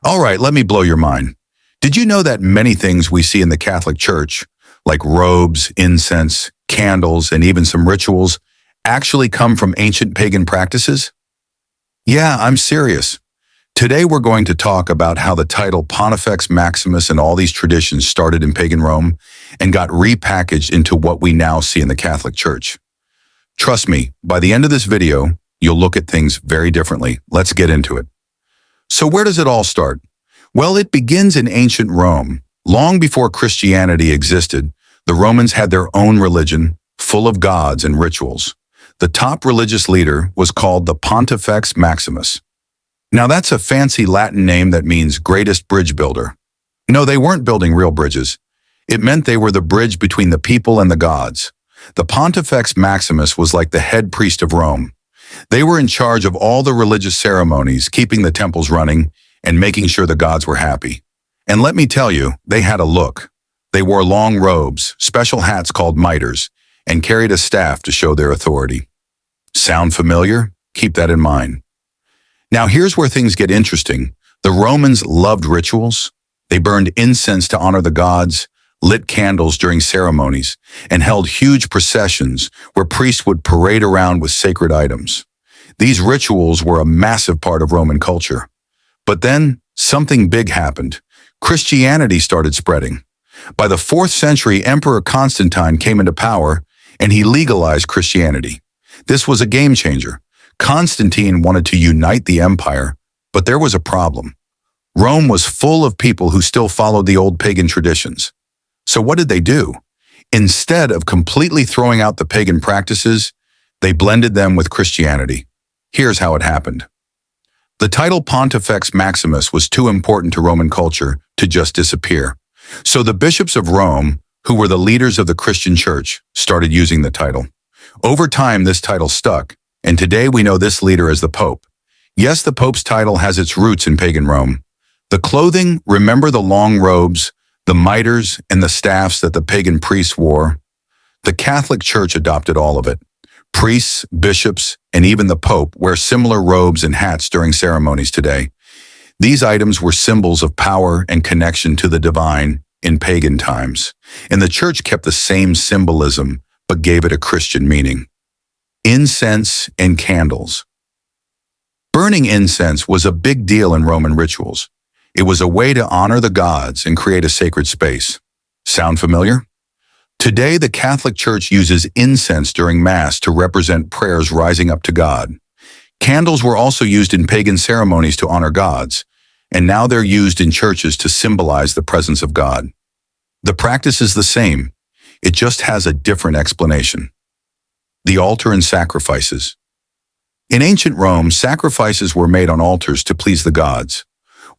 All right, let me blow your mind. Did you know that many things we see in the Catholic Church, like robes, incense, candles, and even some rituals, actually come from ancient pagan practices? Yeah, I'm serious. Today we're going to talk about how the title Pontifex Maximus and all these traditions started in pagan Rome and got repackaged into what we now see in the Catholic Church. Trust me, by the end of this video, you'll look at things very differently. Let's get into it. So where does it all start? Well, it begins in ancient Rome. Long before Christianity existed, the Romans had their own religion, full of gods and rituals. The top religious leader was called the Pontifex Maximus. Now that's a fancy Latin name that means greatest bridge builder. No, they weren't building real bridges. It meant they were the bridge between the people and the gods. The Pontifex Maximus was like the head priest of Rome. They were in charge of all the religious ceremonies, keeping the temples running, and making sure the gods were happy. And let me tell you, they had a look. They wore long robes, special hats called mitres, and carried a staff to show their authority. Sound familiar? Keep that in mind. Now here's where things get interesting. The Romans loved rituals. They burned incense to honor the gods, lit candles during ceremonies, and held huge processions where priests would parade around with sacred items. These rituals were a massive part of Roman culture. But then, something big happened. Christianity started spreading. By the 4th century, Emperor Constantine came into power, and he legalized Christianity. This was a game changer. Constantine wanted to unite the empire, but there was a problem. Rome was full of people who still followed the old pagan traditions. So what did they do? Instead of completely throwing out the pagan practices, they blended them with Christianity. Here's how it happened. The title Pontifex Maximus was too important to Roman culture to just disappear. So the bishops of Rome, who were the leaders of the Christian church, started using the title. Over time, this title stuck, and today we know this leader as the Pope. Yes, the Pope's title has its roots in pagan Rome. The clothing, remember the long robes, the mitres, and the staffs that the pagan priests wore? The Catholic Church adopted all of it. Priests, bishops, and even the Pope wear similar robes and hats during ceremonies today. These items were symbols of power and connection to the divine in pagan times, and the Church kept the same symbolism but gave it a Christian meaning. Incense and candles. Burning incense was a big deal in Roman rituals. It was a way to honor the gods and create a sacred space. Sound familiar? Today, the Catholic Church uses incense during Mass to represent prayers rising up to God. Candles were also used in pagan ceremonies to honor gods, and now they're used in churches to symbolize the presence of God. The practice is the same. It just has a different explanation. The altar and sacrifices. In ancient Rome, sacrifices were made on altars to please the gods.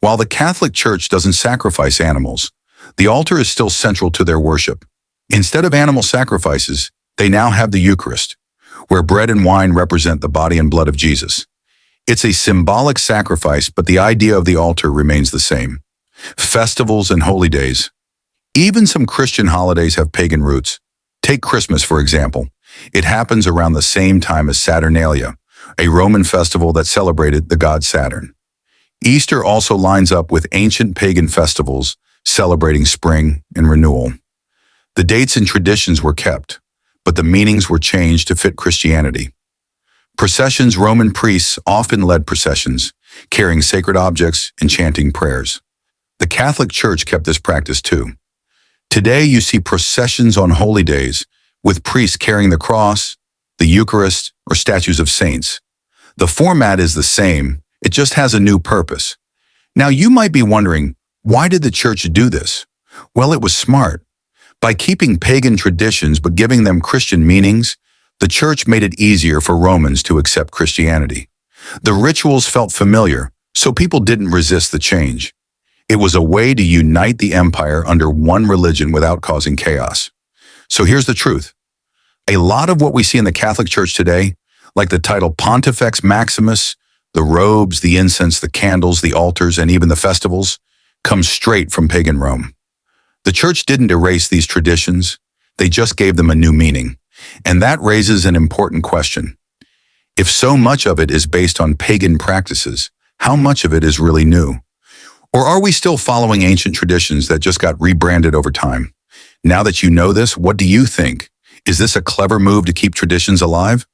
While the Catholic Church doesn't sacrifice animals, the altar is still central to their worship. Instead of animal sacrifices, they now have the Eucharist, where bread and wine represent the body and blood of Jesus. It's a symbolic sacrifice, but the idea of the altar remains the same. Festivals and holy days. Even some Christian holidays have pagan roots. Take Christmas, for example. It happens around the same time as Saturnalia, a Roman festival that celebrated the god Saturn. Easter also lines up with ancient pagan festivals celebrating spring and renewal. The dates and traditions were kept, but the meanings were changed to fit Christianity. Processions. Roman priests often led processions, carrying sacred objects and chanting prayers. The Catholic Church kept this practice too. Today you see processions on holy days, with priests carrying the cross, the Eucharist, or statues of saints. The format is the same, it just has a new purpose. Now you might be wondering, why did the Church do this? Well, it was smart. By keeping pagan traditions but giving them Christian meanings, the Church made it easier for Romans to accept Christianity. The rituals felt familiar, so people didn't resist the change. It was a way to unite the empire under one religion without causing chaos. So here's the truth. A lot of what we see in the Catholic Church today, like the title Pontifex Maximus, the robes, the incense, the candles, the altars, and even the festivals, comes straight from pagan Rome. The Church didn't erase these traditions, they just gave them a new meaning. And that raises an important question. If so much of it is based on pagan practices, how much of it is really new? Or are we still following ancient traditions that just got rebranded over time? Now that you know this, what do you think? Is this a clever move to keep traditions alive?